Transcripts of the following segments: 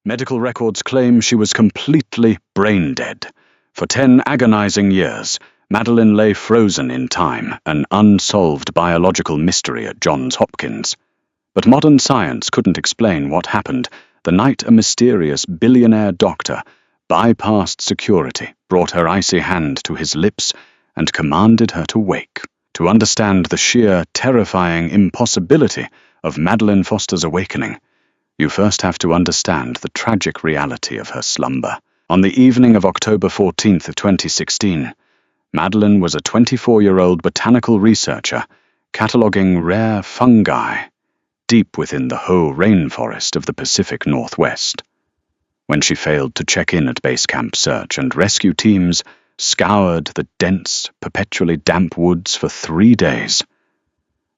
Medical records claim she was completely brain dead. For 10 agonizing years, Madeleine lay frozen in time, an unsolved biological mystery at Johns Hopkins. But modern science couldn't explain what happened the night a mysterious billionaire doctor bypassed security, brought her icy hand to his lips, and commanded her to wake. To understand the sheer, terrifying impossibility of Madeleine Foster's awakening, you first have to understand the tragic reality of her slumber. On the evening of October 14th of 2016, Madeleine was a 24-year-old botanical researcher cataloguing rare fungi deep within the Hoh rainforest of the Pacific Northwest. When she failed to check in at base camp, search and rescue teams scoured the dense, perpetually damp woods for 3 days.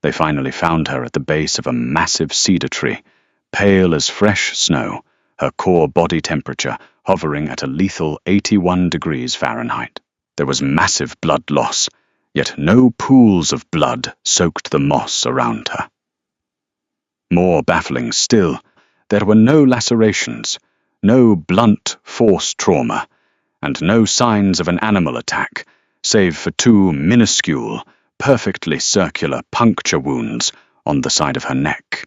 They finally found her at the base of a massive cedar tree, pale as fresh snow, her core body temperature hovering at a lethal 81 degrees Fahrenheit. There was massive blood loss, yet no pools of blood soaked the moss around her. More baffling still, there were no lacerations, no blunt force trauma, and no signs of an animal attack, save for 2 minuscule, perfectly circular puncture wounds on the side of her neck.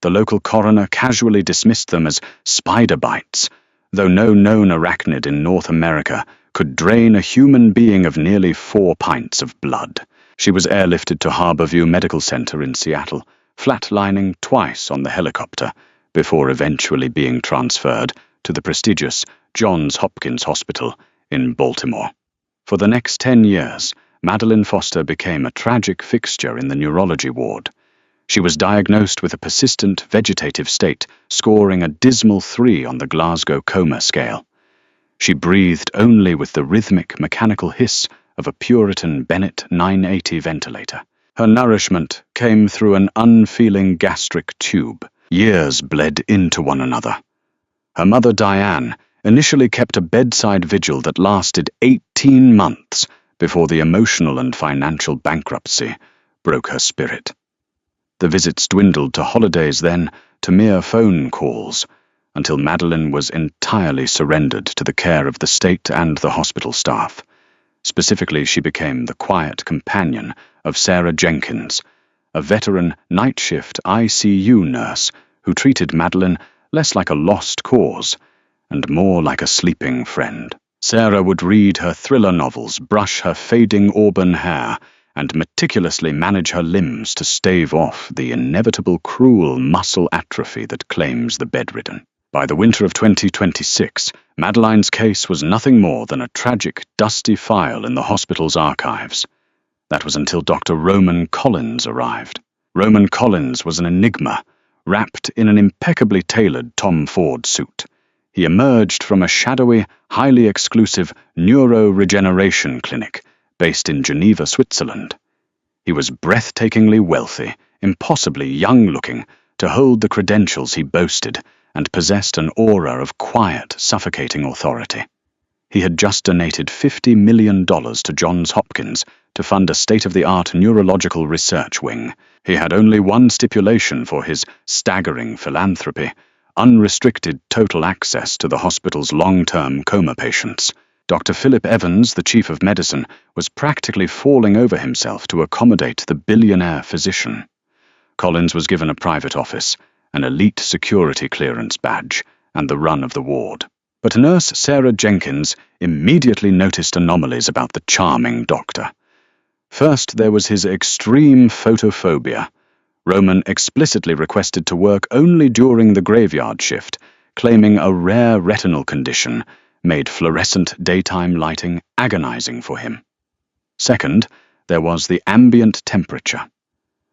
The local coroner casually dismissed them as spider bites, though no known arachnid in North America could drain a human being of nearly 4 pints of blood. She was airlifted to Harborview Medical Center in Seattle, flatlining twice on the helicopter, before eventually being transferred to the prestigious Johns Hopkins Hospital in Baltimore. For the next 10 years, Madeleine Foster became a tragic fixture in the neurology ward. She was diagnosed with a persistent vegetative state, scoring a dismal 3 on the Glasgow Coma scale. She breathed only with the rhythmic mechanical hiss of a Puritan Bennett 980 ventilator. Her nourishment came through an unfeeling gastric tube. Years bled into one another. Her mother, Diane, initially kept a bedside vigil that lasted 18 months before the emotional and financial bankruptcy broke her spirit. The visits dwindled to holidays, then to mere phone calls, until Madeleine was entirely surrendered to the care of the state and the hospital staff. Specifically, she became the quiet companion of Sarah Jenkins, a veteran night shift ICU nurse who treated Madeleine less like a lost cause and more like a sleeping friend. Sarah would read her thriller novels, brush her fading auburn hair, and meticulously manage her limbs to stave off the inevitable cruel muscle atrophy that claims the bedridden. By the winter of 2026, Madeleine's case was nothing more than a tragic, dusty file in the hospital's archives. That was until Dr. Roman Collins arrived. Roman Collins was an enigma, wrapped in an impeccably tailored Tom Ford suit. He emerged from a shadowy, highly exclusive neuroregeneration clinic based in Geneva, Switzerland. He was breathtakingly wealthy, impossibly young-looking to hold the credentials he boasted, and possessed an aura of quiet, suffocating authority. He had just donated $50 million to Johns Hopkins to fund a state-of-the-art neurological research wing. He had only one stipulation for his staggering philanthropy: unrestricted total access to the hospital's long-term coma patients. Dr. Philip Evans, the chief of medicine, was practically falling over himself to accommodate the billionaire physician. Collins was given a private office, an elite security clearance badge, and the run of the ward. But nurse Sarah Jenkins immediately noticed anomalies about the charming doctor. First, there was his extreme photophobia. Roman explicitly requested to work only during the graveyard shift, claiming a rare retinal condition made fluorescent daytime lighting agonizing for him. Second, there was the ambient temperature.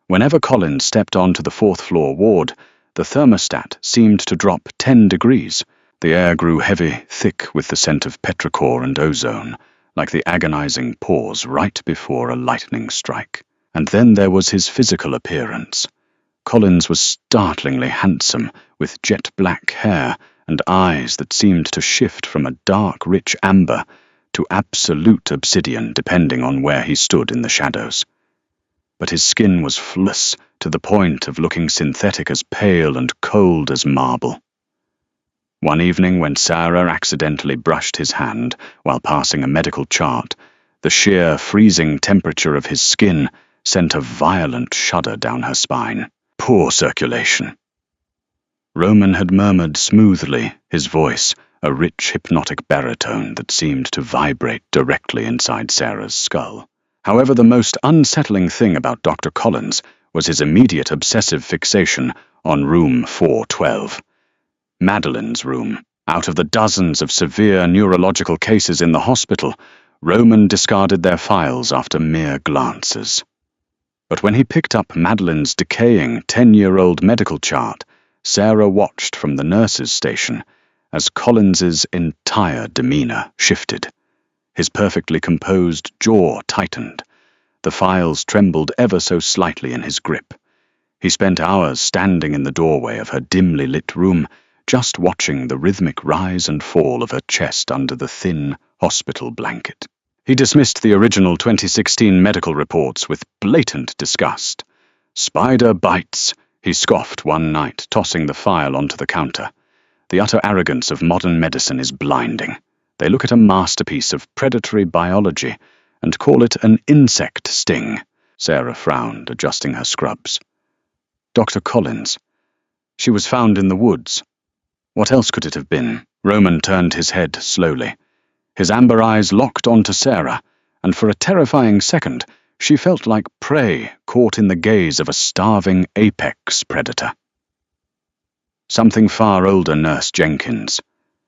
Whenever Collins stepped onto the 4th-floor ward, the thermostat seemed to drop 10 degrees. The air grew heavy, thick with the scent of petrichor and ozone, like the agonizing pause right before a lightning strike. And then there was his physical appearance. Collins was startlingly handsome, with jet-black hair and eyes that seemed to shift from a dark, rich amber to absolute obsidian depending on where he stood in the shadows. But his skin was flawless to the point of looking synthetic, as pale and cold as marble. One evening when Sarah accidentally brushed his hand while passing a medical chart, the sheer freezing temperature of his skin sent a violent shudder down her spine. Poor circulation. Roman had murmured smoothly, his voice a rich hypnotic baritone that seemed to vibrate directly inside Sarah's skull. However, the most unsettling thing about Dr. Collins was his immediate obsessive fixation on room 412. Madeline's room. Out of the dozens of severe neurological cases in the hospital, Roman discarded their files after mere glances. But when he picked up Madeline's decaying 10-year-old medical chart, Sarah watched from the nurse's station as Collins's entire demeanor shifted. His perfectly composed jaw tightened. The files trembled ever so slightly in his grip. He spent hours standing in the doorway of her dimly lit room, just watching the rhythmic rise and fall of her chest under the thin hospital blanket. He dismissed the original 2016 medical reports with blatant disgust. "Spider bites," he scoffed one night, tossing the file onto the counter. The utter arrogance of modern medicine is blinding. They look at a masterpiece of predatory biology and call it an insect sting. Sarah frowned, adjusting her scrubs. Dr. Collins. She was found in the woods. What else could it have been? Roman turned his head slowly. His amber eyes locked onto Sarah, and for a terrifying second, she felt like prey caught in the gaze of a starving apex predator. Something far older Nurse Jenkins,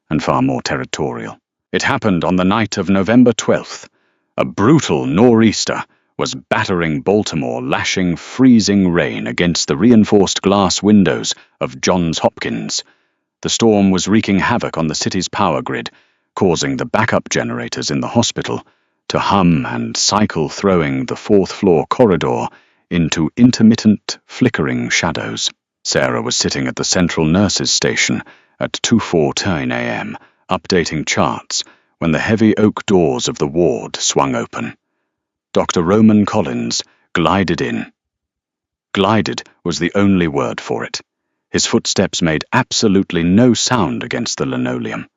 and far more territorial. It happened on the night of November 12th. A brutal nor'easter was battering Baltimore, lashing freezing rain against the reinforced glass windows of Johns Hopkins. The storm was wreaking havoc on the city's power grid, causing the backup generators in the hospital to hum and cycle, throwing the fourth-floor corridor into intermittent, flickering shadows. Sarah was sitting at the central nurse's station at 2:14 a.m., updating charts, when the heavy oak doors of the ward swung open. Dr. Roman Collins glided in. Glided was the only word for it. His footsteps made absolutely no sound against the linoleum.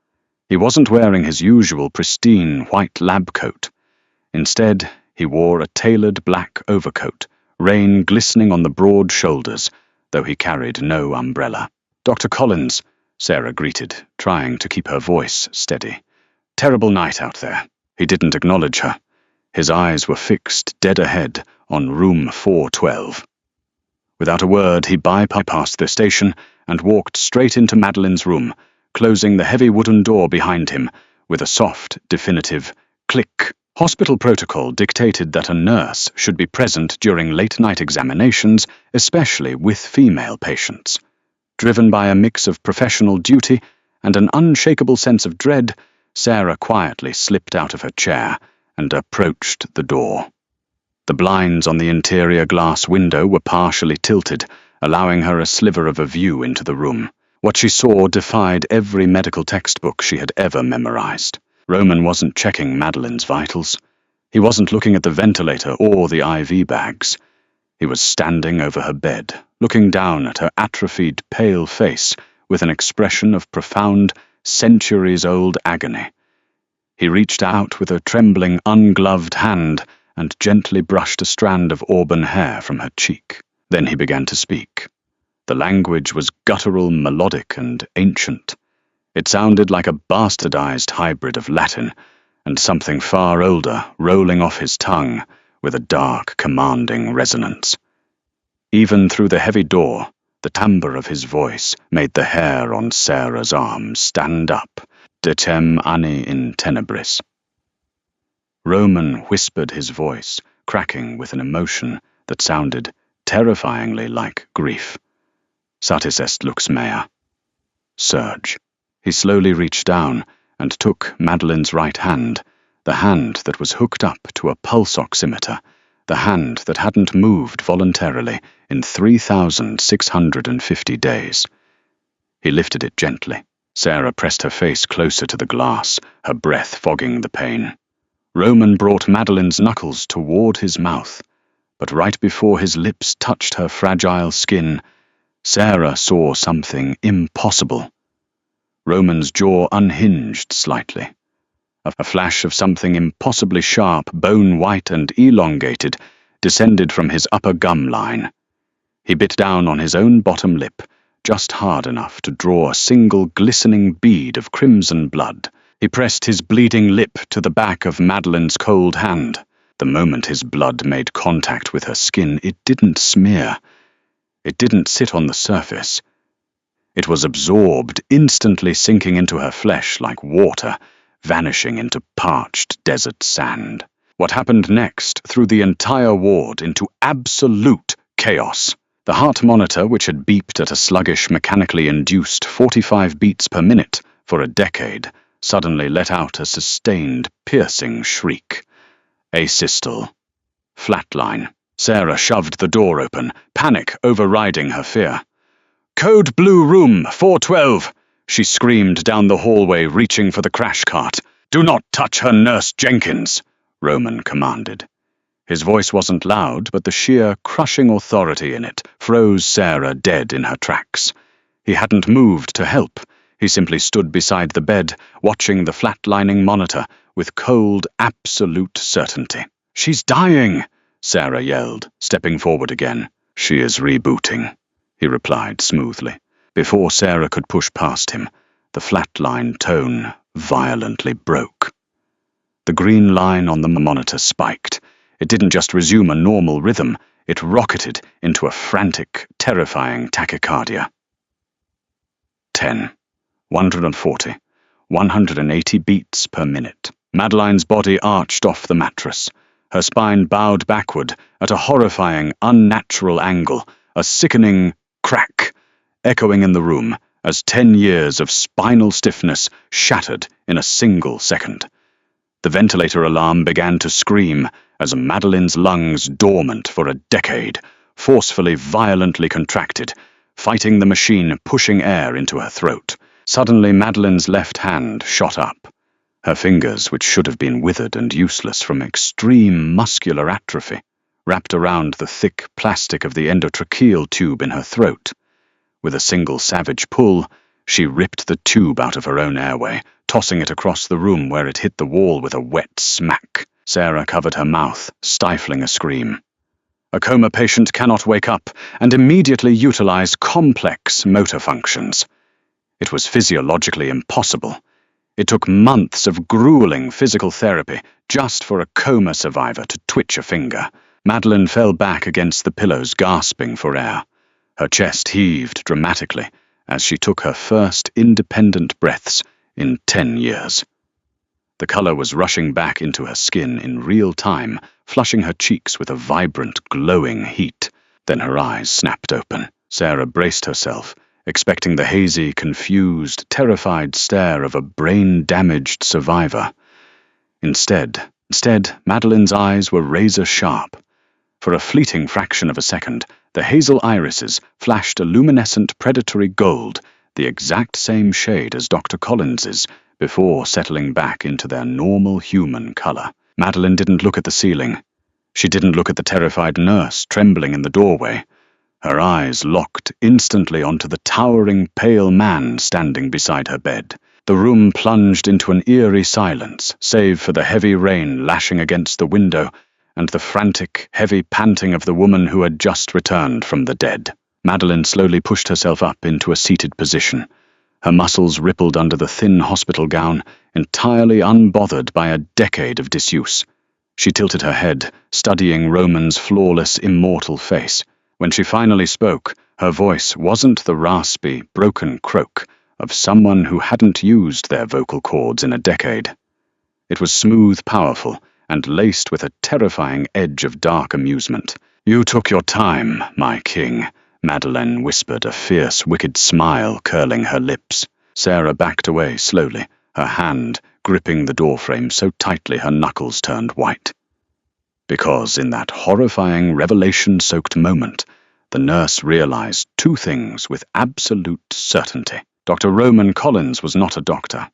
He wasn't wearing his usual pristine white lab coat. Instead, he wore a tailored black overcoat, rain glistening on the broad shoulders, though he carried no umbrella. "Dr. Collins," Sarah greeted, trying to keep her voice steady. "Terrible night out there." He didn't acknowledge her. His eyes were fixed dead ahead on room 412. Without a word, he bypassed the station and walked straight into Madeline's room, closing the heavy wooden door behind him with a soft, definitive click. Hospital protocol dictated that a nurse should be present during late-night examinations, especially with female patients. Driven by a mix of professional duty and an unshakable sense of dread, Sarah quietly slipped out of her chair and approached the door. The blinds on the interior glass window were partially tilted, allowing her a sliver of a view into the room. What she saw defied every medical textbook she had ever memorized. Roman wasn't checking Madeline's vitals. He wasn't looking at the ventilator or the IV bags. He was standing over her bed, looking down at her atrophied, pale face with an expression of profound, centuries-old agony. He reached out with a trembling, ungloved hand and gently brushed a strand of auburn hair from her cheek. Then he began to speak. The language was guttural, melodic, and ancient. It sounded like a bastardized hybrid of Latin, and something far older rolling off his tongue with a dark, commanding resonance. Even through the heavy door, the timbre of his voice made the hair on Sarah's arm stand up, decem anni in tenebris. Roman whispered his voice, cracking with an emotion that sounded terrifyingly like grief. Satis est lux mea. Surge. He slowly reached down and took Madeline's right hand, the hand that was hooked up to a pulse oximeter, the hand that hadn't moved voluntarily in 3,650 days. He lifted it gently. Sarah pressed her face closer to the glass, her breath fogging the pain. Roman brought Madeline's knuckles toward his mouth, but right before his lips touched her fragile skin, Sarah saw something impossible. Roman's jaw unhinged slightly. A flash of something impossibly sharp, bone-white and elongated, descended from his upper gum line. He bit down on his own bottom lip, just hard enough to draw a single glistening bead of crimson blood. He pressed his bleeding lip to the back of Madeline's cold hand. The moment his blood made contact with her skin, it didn't smear. It didn't sit on the surface. It was absorbed, instantly sinking into her flesh like water, vanishing into parched desert sand. What happened next threw the entire ward into absolute chaos. The heart monitor, which had beeped at a sluggish, mechanically induced 45 beats per minute for a decade, suddenly let out a sustained, piercing shriek. Asystole. Flatline. Sarah shoved the door open, panic overriding her fear. "Code Blue Room 412!" she screamed down the hallway, reaching for the crash cart. "Do not touch her, Nurse Jenkins," Roman commanded. His voice wasn't loud, but the sheer, crushing authority in it froze Sarah dead in her tracks. He hadn't moved to help. He simply stood beside the bed, watching the flatlining monitor with cold, absolute certainty. "She's dying!" Sarah yelled, stepping forward again. "She is rebooting," he replied smoothly. Before Sarah could push past him, the flatline tone violently broke. The green line on the monitor spiked. It didn't just resume a normal rhythm, it rocketed into a frantic, terrifying tachycardia. 10, 140, 180 beats per minute. Madeline's body arched off the mattress. Her spine bowed backward at a horrifying, unnatural angle, a sickening crack, echoing in the room as 10 years of spinal stiffness shattered in a single second. The ventilator alarm began to scream as Madeline's lungs, dormant for a decade, forcefully, violently contracted, fighting the machine pushing air into her throat. Suddenly, Madeline's left hand shot up. Her fingers, which should have been withered and useless from extreme muscular atrophy, wrapped around the thick plastic of the endotracheal tube in her throat. With a single savage pull, she ripped the tube out of her own airway, tossing it across the room where it hit the wall with a wet smack. Sarah covered her mouth, stifling a scream. A coma patient cannot wake up and immediately utilize complex motor functions. It was physiologically impossible. It took months of grueling physical therapy just for a coma survivor to twitch a finger. Madeline fell back against the pillows, gasping for air. Her chest heaved dramatically as she took her first independent breaths in 10 years. The color was rushing back into her skin in real time, flushing her cheeks with a vibrant, glowing heat. Then her eyes snapped open. Sarah braced herself, expecting the hazy, confused, terrified stare of a brain-damaged survivor. Instead, Madeline's eyes were razor-sharp. For a fleeting fraction of a second, the hazel irises flashed a luminescent predatory gold, the exact same shade as Dr. Collins's, before settling back into their normal human color. Madeline didn't look at the ceiling. She didn't look at the terrified nurse trembling in the doorway. Her eyes locked instantly onto the towering, pale man standing beside her bed. The room plunged into an eerie silence, save for the heavy rain lashing against the window and the frantic, heavy panting of the woman who had just returned from the dead. Madeline slowly pushed herself up into a seated position. Her muscles rippled under the thin hospital gown, entirely unbothered by a decade of disuse. She tilted her head, studying Roman's flawless, immortal face. When she finally spoke, her voice wasn't the raspy, broken croak of someone who hadn't used their vocal cords in a decade. It was smooth, powerful, and laced with a terrifying edge of dark amusement. "You took your time, my king," Madeline whispered, a fierce, wicked smile curling her lips. Sarah backed away slowly, her hand gripping the doorframe so tightly her knuckles turned white. Because in that horrifying, revelation-soaked moment, the nurse realized two things with absolute certainty. Dr. Roman Collins was not a doctor,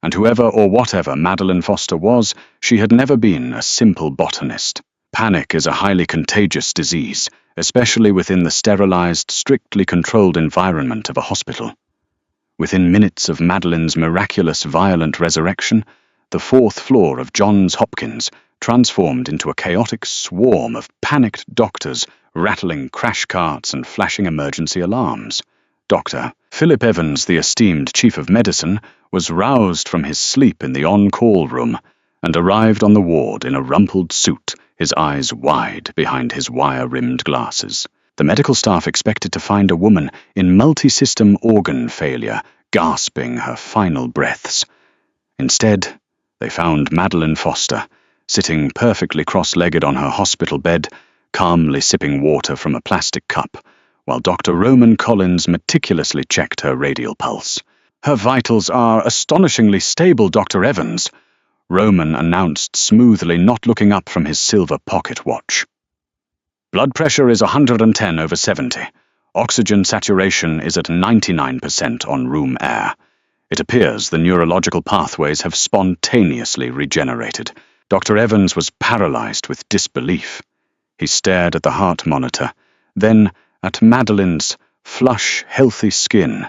and whoever or whatever Madeline Foster was, she had never been a simple botanist. Panic is a highly contagious disease, especially within the sterilized, strictly controlled environment of a hospital. Within minutes of Madeline's miraculous violent resurrection, the fourth floor of Johns Hopkins transformed into a chaotic swarm of panicked doctors rattling crash carts and flashing emergency alarms. Dr. Philip Evans, the esteemed chief of medicine, was roused from his sleep in the on-call room and arrived on the ward in a rumpled suit, his eyes wide behind his wire-rimmed glasses. The medical staff expected to find a woman in multi-system organ failure, gasping her final breaths. Instead, they found Madeline Foster, sitting perfectly cross-legged on her hospital bed, calmly sipping water from a plastic cup, while Dr. Roman Collins meticulously checked her radial pulse. "Her vitals are astonishingly stable, Dr. Evans," Roman announced smoothly, not looking up from his silver pocket watch. "Blood pressure is 110/70. Oxygen saturation is at 99% on room air. It appears the neurological pathways have spontaneously regenerated." Dr. Evans was paralyzed with disbelief. He stared at the heart monitor, then at Madeline's flush, healthy skin,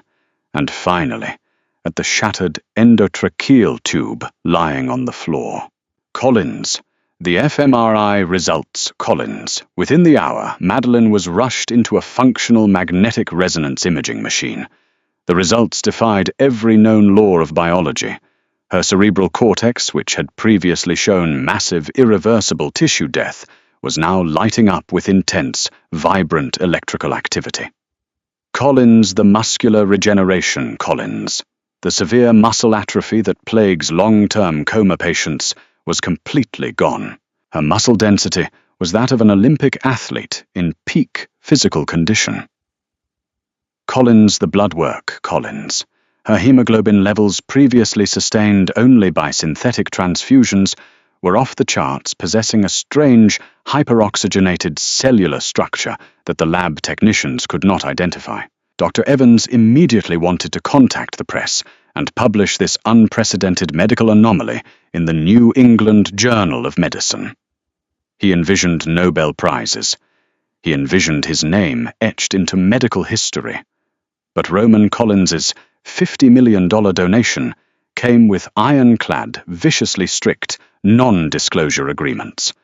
and finally at the shattered endotracheal tube lying on the floor. "Collins. The fMRI results, Collins. Within the hour, Madeline was rushed into a functional magnetic resonance imaging machine. The results defied every known law of biology. Her cerebral cortex, which had previously shown massive, irreversible tissue death, was now lighting up with intense, vibrant electrical activity. Collins, the muscular regeneration, Collins. The severe muscle atrophy that plagues long-term coma patients was completely gone. Her muscle density was that of an Olympic athlete in peak physical condition. Collins, the blood work, Collins. Her hemoglobin levels, previously sustained only by synthetic transfusions, were off the charts, possessing a strange, hyperoxygenated cellular structure that the lab technicians could not identify. Dr. Evans immediately wanted to contact the press and publish this unprecedented medical anomaly in the New England Journal of Medicine. He envisioned Nobel Prizes. He envisioned his name etched into medical history. But Roman Collins's $50 million donation came with ironclad, viciously strict, non-disclosure agreements.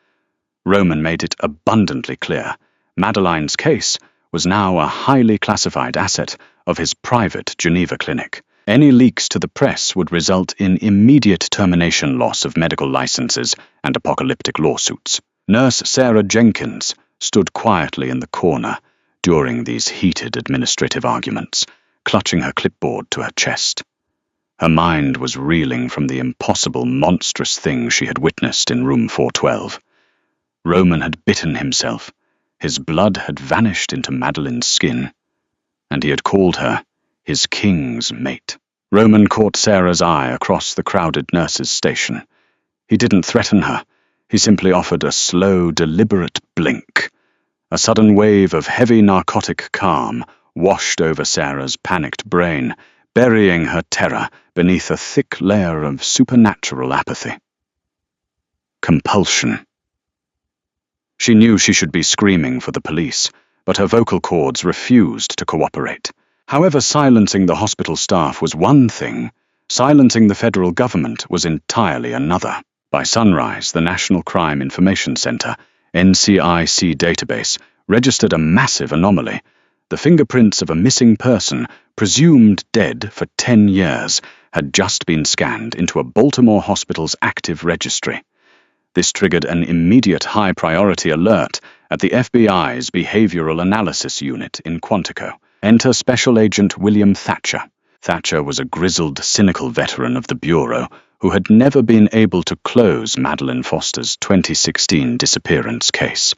Roman made it abundantly clear Madeline's case was now a highly classified asset of his private Geneva clinic. Any leaks to the press would result in immediate termination, loss of medical licenses, and apocalyptic lawsuits. Nurse Sarah Jenkins stood quietly in the corner during these heated administrative arguments, clutching her clipboard to her chest. Her mind was reeling from the impossible, monstrous thing she had witnessed in room 412. Roman had bitten himself. His blood had vanished into Madeline's skin, and he had called her his king's mate. Roman caught Sarah's eye across the crowded nurses' station. He didn't threaten her. He simply offered a slow, deliberate blink. A sudden wave of heavy narcotic calm washed over Sarah's panicked brain, burying her terror beneath a thick layer of supernatural apathy. Compulsion. She knew she should be screaming for the police, but her vocal cords refused to cooperate. However, silencing the hospital staff was one thing, silencing the federal government was entirely another. By sunrise, the National Crime Information Center, NCIC database, registered a massive anomaly. The fingerprints of a missing person, presumed dead for 10 years, had just been scanned into a Baltimore hospital's active registry. This triggered an immediate high-priority alert at the FBI's Behavioral Analysis Unit in Quantico. Enter Special Agent William Thatcher. Thatcher was a grizzled, cynical veteran of the Bureau who had never been able to close Madeline Foster's 2016 disappearance case.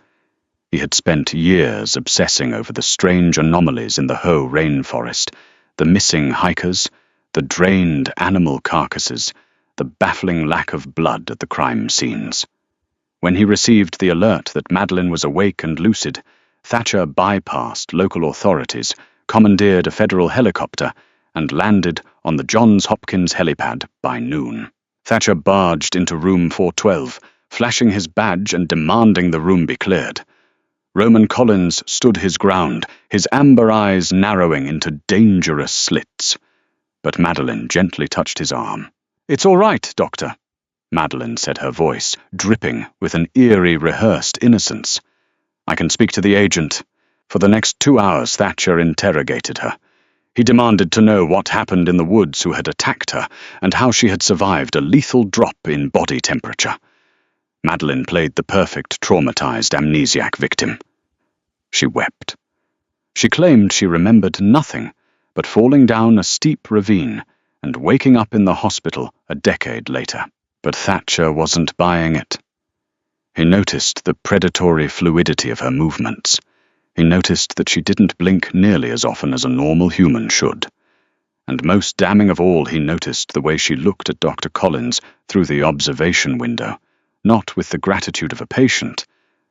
He had spent years obsessing over the strange anomalies in the Hoh rainforest, the missing hikers, the drained animal carcasses, the baffling lack of blood at the crime scenes. When he received the alert that Madeline was awake and lucid, Thatcher bypassed local authorities, commandeered a federal helicopter, and landed on the Johns Hopkins helipad by noon. Thatcher barged into room 412, flashing his badge and demanding the room be cleared. Roman Collins stood his ground, his amber eyes narrowing into dangerous slits. but Madeline gently touched his arm. "It's all right, Doctor," Madeline said, her voice dripping with an eerie, rehearsed innocence. "I can speak to the agent." For the next 2 hours, Thatcher interrogated her. He demanded to know what happened in the woods, who had attacked her, and how she had survived a lethal drop in body temperature. Madeline played the perfect traumatized amnesiac victim. She wept. She claimed she remembered nothing but falling down a steep ravine and waking up in the hospital a decade later. But Thatcher wasn't buying it. He noticed the predatory fluidity of her movements. He noticed that she didn't blink nearly as often as a normal human should. And most damning of all, he noticed the way she looked at Dr. Collins through the observation window, not with the gratitude of a patient,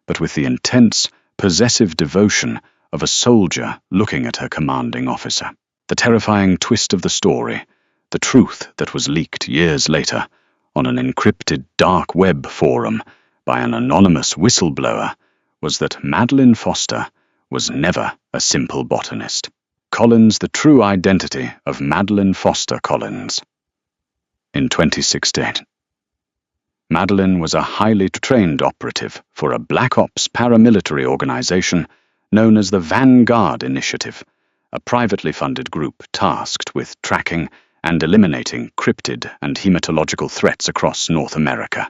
but with the intense, possessive devotion of a soldier looking at her commanding officer. The terrifying twist of the story, the truth that was leaked years later on an encrypted dark web forum by an anonymous whistleblower, was that Madeline Foster was never a simple botanist. Collins, the true identity of Madeline Foster Collins. In 2016. Madeline was a highly trained operative for a Black Ops paramilitary organization known as the Vanguard Initiative, a privately funded group tasked with tracking and eliminating cryptid and hematological threats across North America.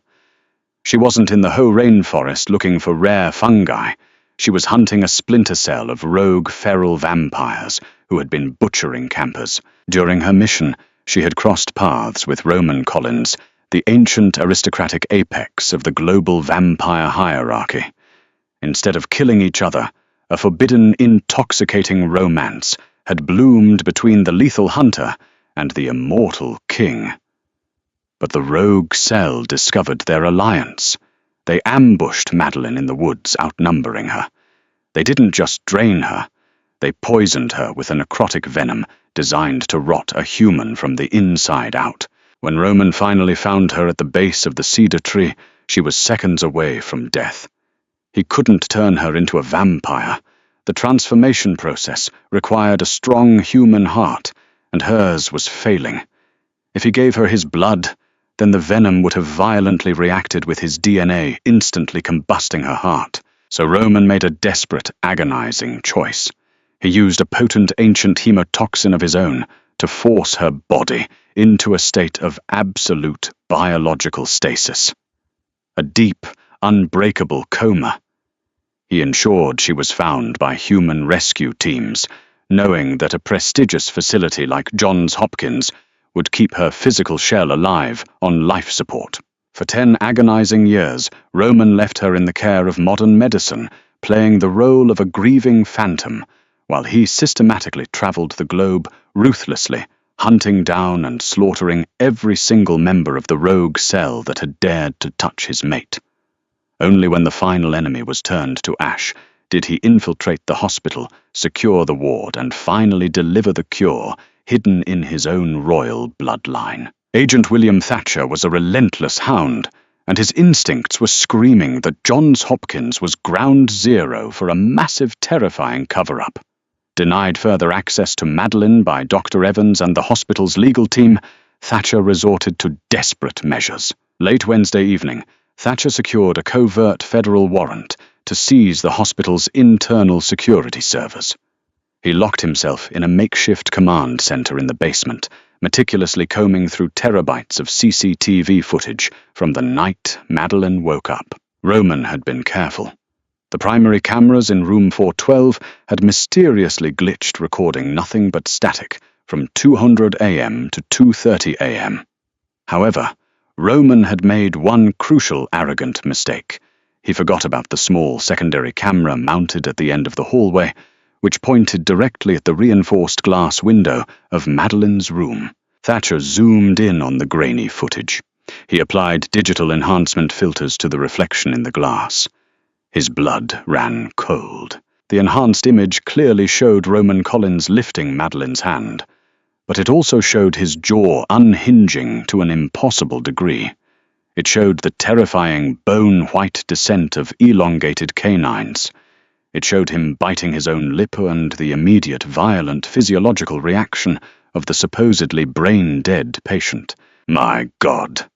She wasn't in the Hoh rainforest looking for rare fungi. She was hunting a splinter cell of rogue feral vampires who had been butchering campers. During her mission, she had crossed paths with Roman Collins, the ancient aristocratic apex of the global vampire hierarchy. Instead of killing each other, a forbidden, intoxicating romance had bloomed between the lethal hunter and the immortal king. But the rogue cell discovered their alliance. They ambushed Madeline in the woods, outnumbering her. They didn't just drain her, they poisoned her with a necrotic venom designed to rot a human from the inside out. When Roman finally found her at the base of the cedar tree, she was seconds away from death. He couldn't turn her into a vampire. The transformation process required a strong human heart, and hers was failing. If he gave her his blood, then the venom would have violently reacted with his DNA, instantly combusting her heart. So Roman made a desperate, agonizing choice. He used a potent ancient hemotoxin of his own to force her body into a state of absolute biological stasis. A deep, unbreakable coma. He ensured she was found by human rescue teams, knowing that a prestigious facility like Johns Hopkins would keep her physical shell alive on life support. For 10 agonizing years, Roman left her in the care of modern medicine, playing the role of a grieving phantom, while he systematically traveled the globe ruthlessly, hunting down and slaughtering every single member of the rogue cell that had dared to touch his mate. Only when the final enemy was turned to ash did he infiltrate the hospital, secure the ward, and finally deliver the cure hidden in his own royal bloodline. Agent William Thatcher was a relentless hound, and his instincts were screaming that Johns Hopkins was ground zero for a massive, terrifying cover-up. Denied further access to Madeline by Dr. Evans and the hospital's legal team, Thatcher resorted to desperate measures. Late Wednesday evening, Thatcher secured a covert federal warrant to seize the hospital's internal security servers. He locked himself in a makeshift command center in the basement, meticulously combing through terabytes of CCTV footage from the night Madeline woke up. Roman had been careful. The primary cameras in room 412 had mysteriously glitched, recording nothing but static from 200 a.m. to 2:30 a.m. However, Roman had made one crucial arrogant mistake. He forgot about the small secondary camera mounted at the end of the hallway, which pointed directly at the reinforced glass window of Madeline's room. Thatcher zoomed in on the grainy footage. He applied digital enhancement filters to the reflection in the glass. His blood ran cold. The enhanced image clearly showed Roman Collins lifting Madeline's hand, but it also showed his jaw unhinging to an impossible degree. It showed the terrifying bone-white descent of elongated canines. It showed him biting his own lip and the immediate violent physiological reaction of the supposedly brain-dead patient. "My God,"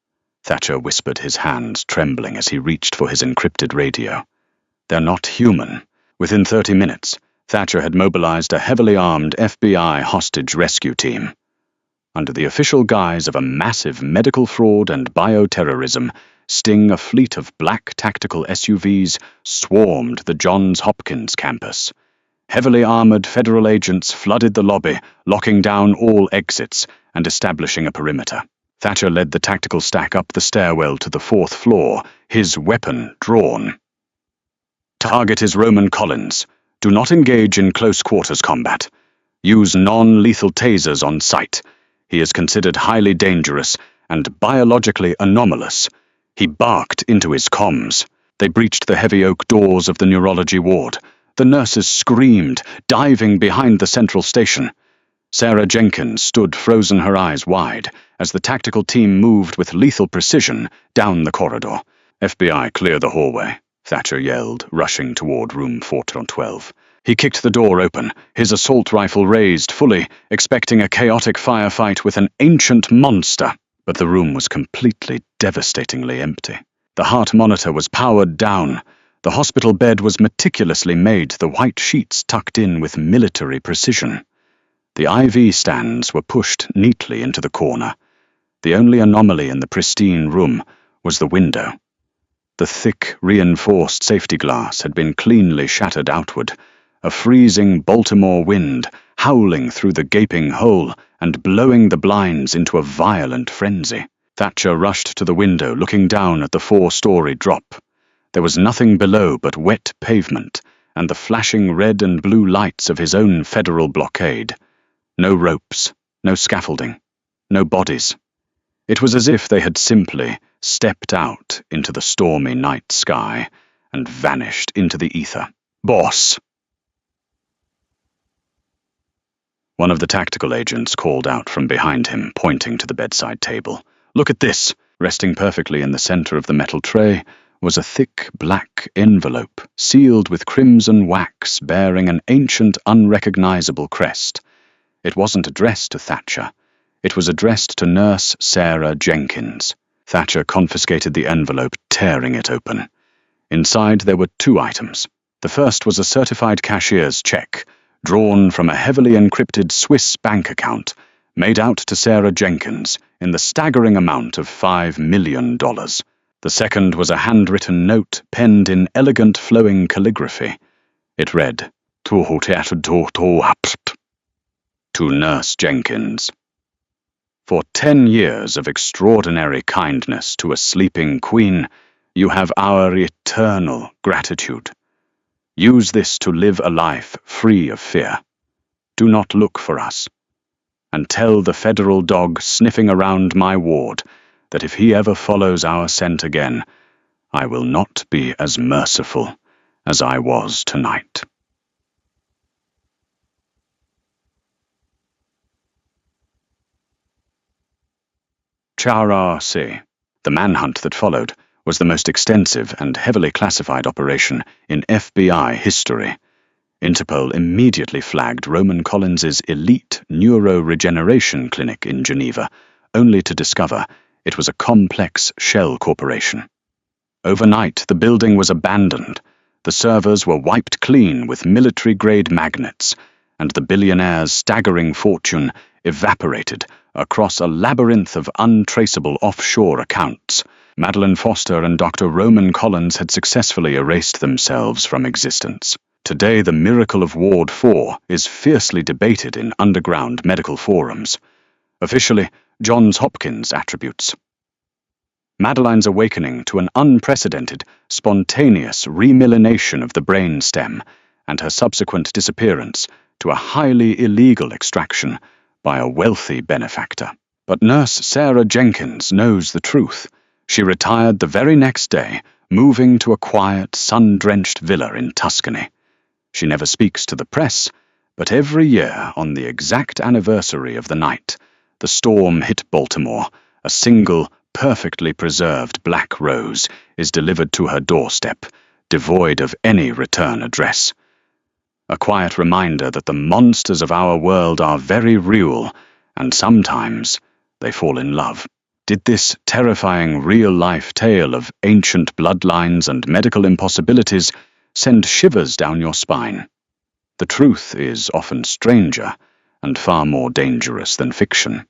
Thatcher whispered, his hands trembling as he reached for his encrypted radio. "They're not human." Within 30 minutes, Thatcher had mobilized a heavily armed FBI hostage rescue team. Under the official guise of a massive medical fraud and bioterrorism sting, a fleet of black tactical SUVs swarmed the Johns Hopkins campus. Heavily armored federal agents flooded the lobby, locking down all exits and establishing a perimeter. Thatcher led the tactical stack up the stairwell to the 4th floor, his weapon drawn. "Target is Roman Collins. Do not engage in close quarters combat. Use non-lethal tasers on sight. He is considered highly dangerous and biologically anomalous." He barked into his comms. They breached the heavy oak doors of the neurology ward. The nurses screamed, diving behind the central station. Sarah Jenkins stood frozen, her eyes wide, as the tactical team moved with lethal precision down the corridor. "FBI, clear the hallway," Thatcher yelled, rushing toward room 412. He kicked the door open, his assault rifle raised fully, expecting a chaotic firefight with an ancient monster. But the room was completely, devastatingly empty. The heart monitor was powered down. The hospital bed was meticulously made, the white sheets tucked in with military precision. The IV stands were pushed neatly into the corner. The only anomaly in the pristine room was the window. The thick, reinforced safety glass had been cleanly shattered outward, a freezing Baltimore wind howling through the gaping hole and blowing the blinds into a violent frenzy. Thatcher rushed to the window, looking down at the 4-story drop. There was nothing below but wet pavement and the flashing red and blue lights of his own federal blockade. No ropes, no scaffolding, no bodies. It was as if they had simply stepped out into the stormy night sky and vanished into the ether. "Boss!" One of the tactical agents called out from behind him, pointing to the bedside table. "Look at this!" Resting perfectly in the center of the metal tray was a thick black envelope, sealed with crimson wax, bearing an ancient, unrecognizable crest. It wasn't addressed to Thatcher. It was addressed to Nurse Sarah Jenkins. Thatcher confiscated the envelope, tearing it open. Inside there were 2 items. The first was a certified cashier's check, drawn from a heavily encrypted Swiss bank account, made out to Sarah Jenkins in the staggering amount of $5 million. The second was a handwritten note penned in elegant flowing calligraphy. It read, "To Nurse Jenkins. For 10 years of extraordinary kindness to a sleeping queen, you have our eternal gratitude. Use this to live a life free of fear. Do not look for us. And tell the federal dog sniffing around my ward that if he ever follows our scent again, I will not be as merciful as I was tonight." Chara C. The manhunt that followed was the most extensive and heavily classified operation in FBI history. Interpol immediately flagged Roman Collins's elite neuroregeneration clinic in Geneva, only to discover it was a complex shell corporation. Overnight, the building was abandoned. The servers were wiped clean with military-grade magnets, and the billionaire's staggering fortune evaporated across a labyrinth of untraceable offshore accounts. Madeleine Foster and Dr. Roman Collins had successfully erased themselves from existence. Today, the miracle of Ward 4 is fiercely debated in underground medical forums. Officially, Johns Hopkins attributes. Madeleine's awakening to an unprecedented, spontaneous remyelination of the brain stem, and her subsequent disappearance to a highly illegal extraction by a wealthy benefactor. But Nurse Sarah Jenkins knows the truth. She retired the very next day, moving to a quiet, sun-drenched villa in Tuscany. She never speaks to the press, but every year, on the exact anniversary of the night, the storm hit Baltimore, a single, perfectly preserved black rose is delivered to her doorstep, devoid of any return address. A quiet reminder that the monsters of our world are very real, and sometimes they fall in love. Did this terrifying real-life tale of ancient bloodlines and medical impossibilities send shivers down your spine? The truth is often stranger and far more dangerous than fiction.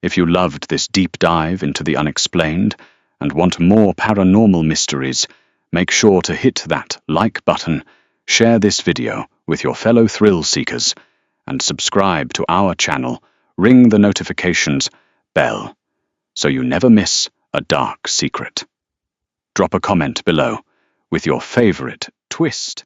If you loved this deep dive into the unexplained and want more paranormal mysteries, make sure to hit that like button, share this video with your fellow thrill seekers, and subscribe to our channel. Ring the notifications bell so you never miss a dark secret. Drop a comment below with your favorite twist